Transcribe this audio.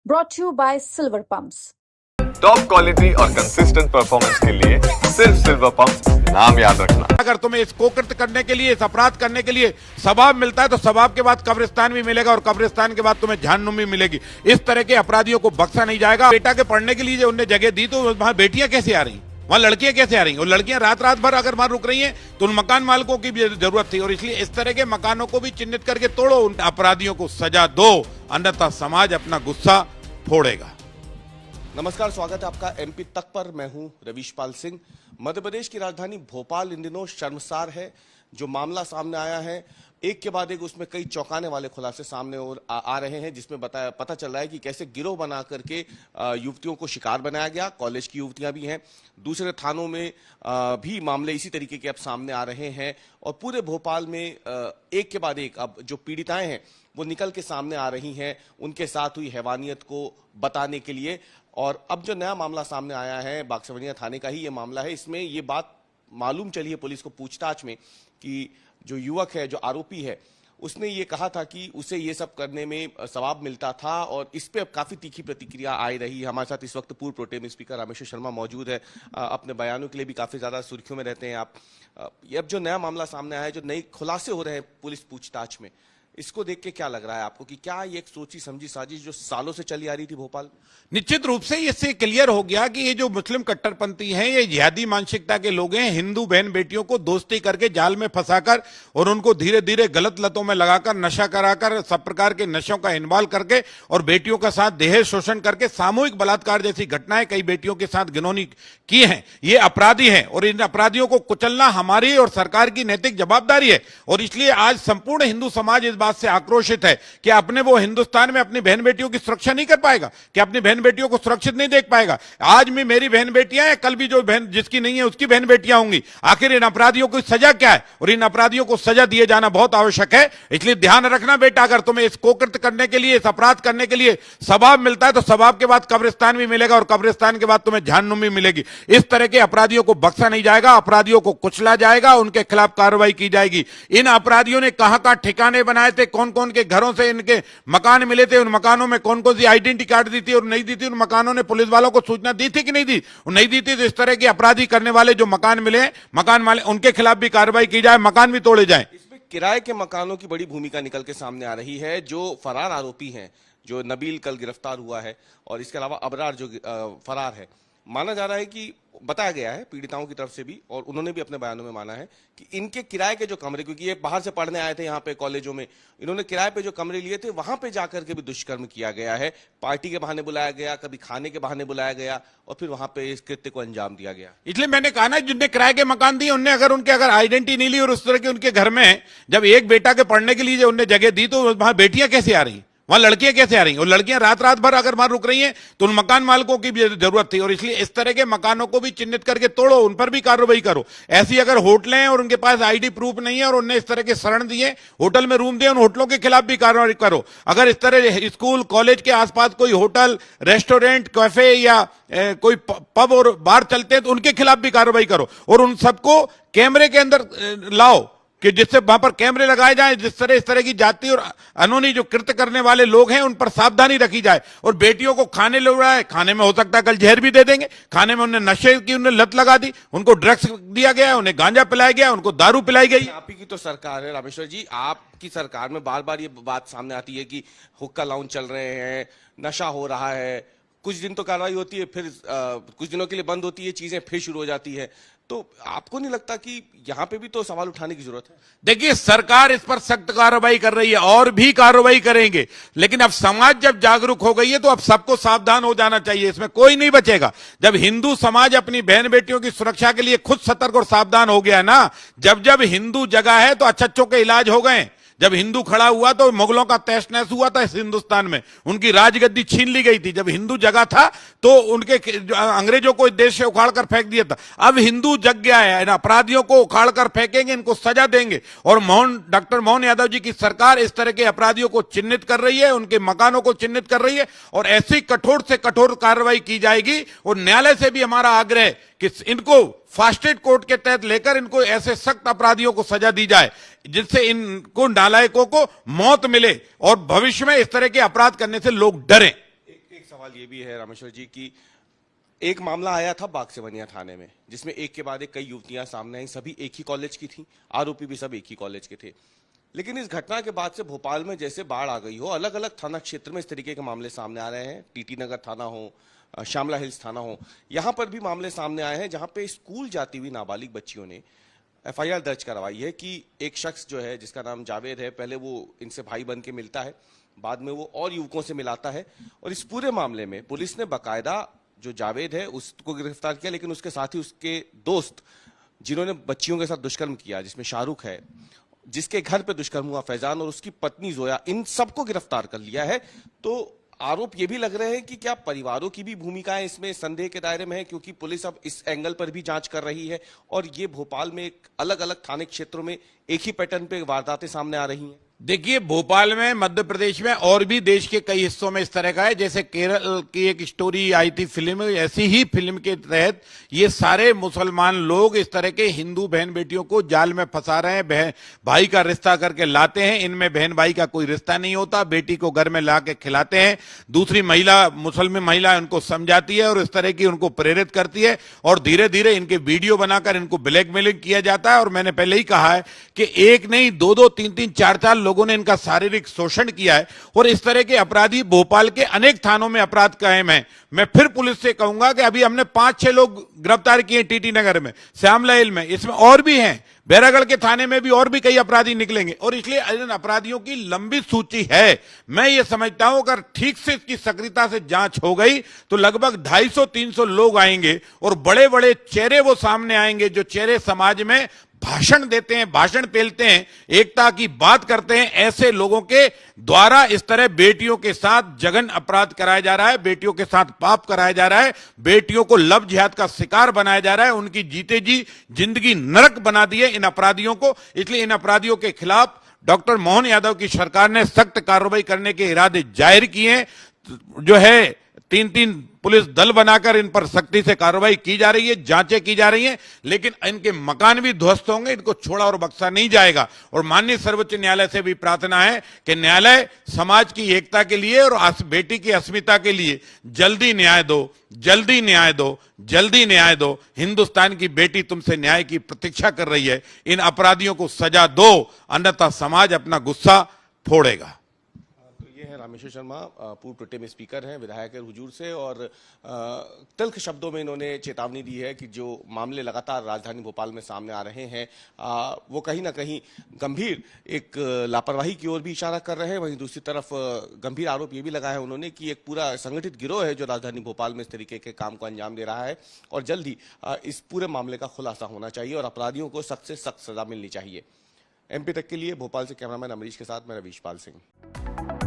brought to you by Silver Pumps. Top quality और consistent performance के लिए सिर्फ सिल्वर पंप्स, नाम याद रखना। अगर तुम्हें इसको कृत करने के लिए, इस अपराध करने के लिए सवाब मिलता है तो सवाब के बाद कब्रिस्तान भी मिलेगा और कब्रिस्तान के बाद तुम्हें जहन्नुम भी मिलेगी। इस तरह के अपराधियों को बख्शा नहीं जाएगा। बेटा के पढ़ने के लिए जो उन्हें जगह दी तो वहां बेटियां कैसे आ रही, वहां लड़कियां कैसे आ रही? और लड़कियां रात रात भर अगर वहां रुक रही हैं तो उन मकान मालिकों की भी जरूरत थी। और इसलिए इस तरह के मकानों को भी चिन्हित करके तोड़ो, उन अपराधियों को सजा दो, अन्यथा समाज अपना गुस्सा फोड़ेगा। नमस्कार, स्वागत है आपका एमपी तक पर। मैं हूं रवीश पाल सिंह। मध्य प्रदेश की राजधानी भोपाल इन दिनों शर्मसार है। जो मामला सामने आया है, एक के बाद एक उसमें कई चौंकाने वाले खुलासे सामने आ रहे हैं, जिसमें पता चल रहा है कि कैसे गिरोह बना करके युवतियों को शिकार बनाया गया। कॉलेज की युवतियां भी हैं, दूसरे थानों में भी मामले इसी तरीके के अब सामने आ रहे हैं। और पूरे भोपाल में एक के बाद एक अब जो पीड़िताएं हैं वो निकल के सामने आ रही हैं, उनके साथ हुई हैवानियत को बताने के लिए। और अब जो नया मामला सामने आया है, बाक्सवनिया थाने का ही ये मामला है। इसमें ये बात मालूम चली है पुलिस को पूछताछ में कि जो युवक है, जो आरोपी है, उसने ये कहा था कि उसे ये सब करने में सवाब मिलता था। और इस पे अब काफी तीखी प्रतिक्रिया आई रही। हमारे साथ इस वक्त पूर्व प्रोटेम स्पीकर रामेश्वर शर्मा मौजूद है। अपने बयानों के लिए भी काफी ज्यादा सुर्खियों में रहते हैं आप। ये अब जो नया मामला सामने आया है, जो नए खुलासे हो रहे हैं पुलिस पूछताछ में, इसको देख के क्या लग रहा है आपको कि क्या ये एक सोची समझी साजिश जो सालों से चली आ रही थी भोपाल? निश्चित रूप से इससे क्लियर हो गया कि ये जो मुस्लिम कट्टरपंथी हैं, ये जिहादी मानसिकता के लोग हैं। हिंदू बहन बेटियों को दोस्ती करके जाल में फंसाकर और उनको धीरे धीरे गलत लतों में लगाकर, नशा कराकर, सब प्रकार के नशों का इन्वॉल्व करके और बेटियों का साथ दहेज शोषण करके सामूहिक बलात्कार जैसी घटनाएं कई बेटियों के साथ गिनौनी की हैं। ये अपराधी हैं और इन अपराधियों को कुचलना हमारी और सरकार की नैतिक जवाबदारी है। और इसलिए आज संपूर्ण हिंदू समाज इस बात से आक्रोशित है कि अपने वो हिंदुस्तान में अपनी बहन बेटियों की सुरक्षा नहीं कर पाएगा, कि अपनी बहन बेटियों को सुरक्षित नहीं देख पाएगा। आज भी मेरी बहन बेटियां हैं, कल भी जो बहन जिसकी नहीं है उसकी बहन बेटियां होंगी। आखिर इन अपराधियों की सजा क्या है? और इन अपराधियों को सजा दिए जाना बहुत आवश्यक है। इसलिए ध्यान रखना बेटा, अगर तुम्हें इस कोकृत करने के लिए, इस अपराध करने के लिए सवाब मिलता है तो सवाब के बाद कब्रिस्तान भी मिलेगा और कब्रिस्तान के बाद तुम्हें जहन्नुम भी मिलेगी। इस तरह के अपराधियों को बख्शा नहीं जाएगा, अपराधियों को कुचला जाएगा, उनके खिलाफ कार्रवाई की जाएगी। इन अपराधियों ने कहां कहां ठिकाने बनाए थे, कौन कौन के घरों से इनके मकान मिले थे, उन मकानों में कौन कौन सी आइडेंटिटी कार्ड दी थी और नहीं दी थी, उन मकानों ने पुलिस वालों को सूचना दी थी कि नहीं दी? नहीं दी थी तो इस तरह के अपराधी करने वाले जो मकान मिले, मकान मालिक, उनके खिलाफ भी कार्रवाई की जाए, मकान भी तोड़े जाए। इसमें किराए के मकानों की बड़ी भूमिका निकल के सामने आ रही है। जो फरार आरोपी हैं, जो नबील कल गिरफ्तार हुआ है, और इसके अलावा अबरार जो फरार है, माना जा रहा है कि बताया गया है पीड़िताओं की तरफ से भी, और उन्होंने भी अपने बयानों में माना है कि इनके किराए के जो कमरे, क्योंकि ये बाहर से पढ़ने आए थे यहाँ पे कॉलेजों में, इन्होंने किराए पे जो कमरे लिए थे वहां पे जाकर के भी दुष्कर्म किया गया है। पार्टी के बहाने बुलाया गया, कभी खाने के बहाने बुलाया गया और फिर वहां पे इस कृत्य को अंजाम दिया गया। इसलिए मैंने कहा ना, जिनने किराए के मकान दिए उनने अगर आइडेंटिटी नहीं ली और उस तरह के उनके घर में जब एक बेटा के पढ़ने के लिए उनने जगह दी तो वहां बेटियां कैसे आ रही, वहां लड़कियां कैसे आ रही? और लड़कियां रात रात भर अगर वहां रुक रही हैं तो उन मकान मालिकों की भी जरूरत थी। और इसलिए इस तरह के मकानों को भी चिन्हित करके तोड़ो, उन पर भी कार्रवाई करो। ऐसी अगर होटलें हैं और उनके पास आईडी प्रूफ नहीं है और उनने इस तरह के शरण दिए, होटल में रूम दिए, उन होटलों के खिलाफ भी कार्रवाई करो। अगर इस तरह स्कूल कॉलेज के आसपास कोई होटल, रेस्टोरेंट, कैफे या कोई पब और बार चलते हैं तो उनके खिलाफ भी कार्रवाई करो। और उन सबको कैमरे के अंदर लाओ कि जिससे वहां पर कैमरे लगाए जाएं, जिस तरह इस तरह की जाति और अनोनी जो कृत्य करने वाले लोग हैं उन पर सावधानी रखी जाए। और बेटियों को खाने ले रहा है, खाने में हो सकता है कल जहर भी दे देंगे, खाने में उन्हें नशे की उन्हें लत लगा दी, उनको ड्रग्स दिया गया, उन्हें गांजा पिलाया गया, उनको दारू पिलाई गई। आप ही की तो सरकार है रामेश्वर जी, आपकी सरकार में बार बार ये बात सामने आती है कि हुक्का लाउंज चल रहे हैं, नशा हो रहा है, कुछ दिन तो कार्रवाई होती है, फिर कुछ दिनों के लिए बंद होती है चीजें, फिर शुरू हो जाती है। तो आपको नहीं लगता कि यहां पे भी तो सवाल उठाने की जरूरत है? देखिए, सरकार इस पर सख्त कार्रवाई कर रही है और भी कार्रवाई करेंगे, लेकिन अब समाज जब जागरूक हो गई है तो अब सबको सावधान हो जाना चाहिए। इसमें कोई नहीं बचेगा। जब हिंदू समाज अपनी बहन बेटियों की सुरक्षा के लिए खुद सतर्क और सावधान हो गया ना, जब हिंदू जगह है तो अच्छों के इलाज हो गए। जब हिंदू खड़ा हुआ तो मुगलों का तहस नहस हुआ था इस हिंदुस्तान में, उनकी राजगद्दी छीन ली गई थी। जब हिंदू जगह था तो उनके अंग्रेजों को इस देश से उखाड़ कर फेंक दिया था। अब हिंदू जग गया है, इन अपराधियों को उखाड़ कर फेंकेंगे, इनको सजा देंगे। और डॉक्टर मोहन यादव जी की सरकार इस तरह के अपराधियों को चिन्हित कर रही है, उनके मकानों को चिन्हित कर रही है और ऐसी कठोर से कठोर कार्रवाई की जाएगी। और न्यायालय से भी हमारा आग्रह है कि इनको फास्ट ट्रैक कोर्ट के तहत लेकर इनको ऐसे सख्त अपराधियों को सजा दी जाए जिससे इनको नालायकों को मौत मिले और भविष्य में इस तरह के अपराध करने से लोग डरें। एक सवाल ये भी है रामेश्वर जी कि एक मामला आया था बाग सेवनिया थाने में, जिसमें एक के बाद एक कई युवतियां सामने आई, सभी एक ही कॉलेज की थी, आरोपी भी सब एक ही कॉलेज के थे। लेकिन इस घटना के बाद से भोपाल में जैसे बाढ़ आ गई हो, अलग अलग थाना क्षेत्र में इस तरीके के मामले सामने आ रहे हैं। टीटी नगर थाना हो, श्यामला हिल्स थाना हो, यहां पर भी मामले सामने आए हैं जहां पे स्कूल जाती हुई नाबालिग बच्चियों ने एफआईआर दर्ज करवाई है कि एक शख्स जो है जिसका नाम जावेद है, पहले वो इनसे भाई बन के मिलता है, बाद में वो और युवकों से मिलाता है, और इस पूरे मामले में पुलिस ने बाकायदा जो जावेद है उसको गिरफ्तार किया, लेकिन उसके साथ ही उसके दोस्त जिन्होंने बच्चियों के साथ दुष्कर्म किया, जिसमें शाहरुख है, जिसके घर पे दुष्कर्म हुआ फैजान, और उसकी पत्नी जोया, इन सबको गिरफ्तार कर लिया है। तो आरोप ये भी लग रहे हैं कि क्या परिवारों की भी भूमिकाएं इसमें संदेह के दायरे में है, क्योंकि पुलिस अब इस एंगल पर भी जांच कर रही है और ये भोपाल में एक अलग अलग थाने क्षेत्रों में एक ही पैटर्न पे वारदातें सामने आ रही हैं। देखिए, भोपाल में, मध्य प्रदेश में और भी देश के कई हिस्सों में इस तरह का है। जैसे केरल की एक स्टोरी आई थी फिल्म, ऐसी ही फिल्म के तहत ये सारे मुसलमान लोग इस तरह के हिंदू बहन बेटियों को जाल में फंसा रहे हैं, भाई का रिश्ता करके लाते हैं। इनमें बहन भाई का कोई रिश्ता नहीं होता, बेटी को घर में ला के खिलाते हैं, दूसरी महिला, मुसलमान महिला उनको समझाती है और इस तरह की उनको प्रेरित करती है, और धीरे धीरे इनके वीडियो बनाकर इनको ब्लैकमेलिंग किया जाता है। और मैंने पहले ही कहा है कि एक नहीं, दो दो, तीन तीन, चार चार लोगों ने इनका शारीरिक शोषण किया है, और इस तरह के अपराधी भोपाल के अनेक थानों में अपराध कायम है। मैं फिर पुलिस से कहूंगा कि अभी हमने 5-6 लोग गिरफ्तार किए टीटी नगर में, श्यामला हिल में, इसमें और भी हैं, बैरागढ़ के थाने में भी और भी कई अपराधी निकलेंगे, और इसलिए इन अपराधियों की लंबी सूची है। मैं ये समझता हूं अगर ठीक से इसकी सक्रियता से जांच हो गई तो लगभग 250-300 लोग आएंगे, और बड़े बड़े चेहरे वो सामने आएंगे जो चेहरे समाज में भाषण देते हैं, भाषण पेलते हैं, एकता की बात करते हैं। ऐसे लोगों के द्वारा इस तरह बेटियों के साथ जघन्य अपराध कराया जा रहा है, बेटियों के साथ पाप कराया जा रहा है, बेटियों को लव जिहाद का शिकार बनाया जा रहा है, उनकी जीते जी जिंदगी नरक बना दी है इन अपराधियों को। इसलिए इन अपराधियों के खिलाफ डॉक्टर मोहन यादव की सरकार ने सख्त कार्रवाई करने के इरादे जाहिर किए हैं। जो है 3-3 पुलिस दल बनाकर इन पर सख्ती से कार्रवाई की जा रही है, जांचें की जा रही हैं, लेकिन इनके मकान भी ध्वस्त होंगे, इनको छोड़ा और बख्शा नहीं जाएगा। और माननीय सर्वोच्च न्यायालय से भी प्रार्थना है कि न्यायालय समाज की एकता के लिए और बेटी की अस्मिता के लिए जल्दी न्याय दो, जल्दी न्याय दो, जल्दी न्याय दो। हिंदुस्तान की बेटी तुमसे न्याय की प्रतीक्षा कर रही है, इन अपराधियों को सजा दो, अन्यथा समाज अपना गुस्सा फोड़ेगा। ये है रामेश्वर शर्मा, पूर्व प्रोटेम स्पीकर हैं, विधायक है हुजूर से, और तल्ख शब्दों में इन्होंने चेतावनी दी है कि जो मामले लगातार राजधानी भोपाल में सामने आ रहे हैं वो कहीं ना कहीं गंभीर एक लापरवाही की ओर भी इशारा कर रहे हैं। वहीं दूसरी तरफ गंभीर आरोप ये भी लगाया है उन्होंने कि एक पूरा संगठित गिरोह है जो राजधानी भोपाल में इस तरीके के काम को अंजाम दे रहा है, और जल्द ही इस पूरे मामले का खुलासा होना चाहिए और अपराधियों को सख्त से सख्त सजा मिलनी चाहिए। MP तक के लिए भोपाल से कैमरामैन अमरीश के साथ मैं रवीश पाल सिंह।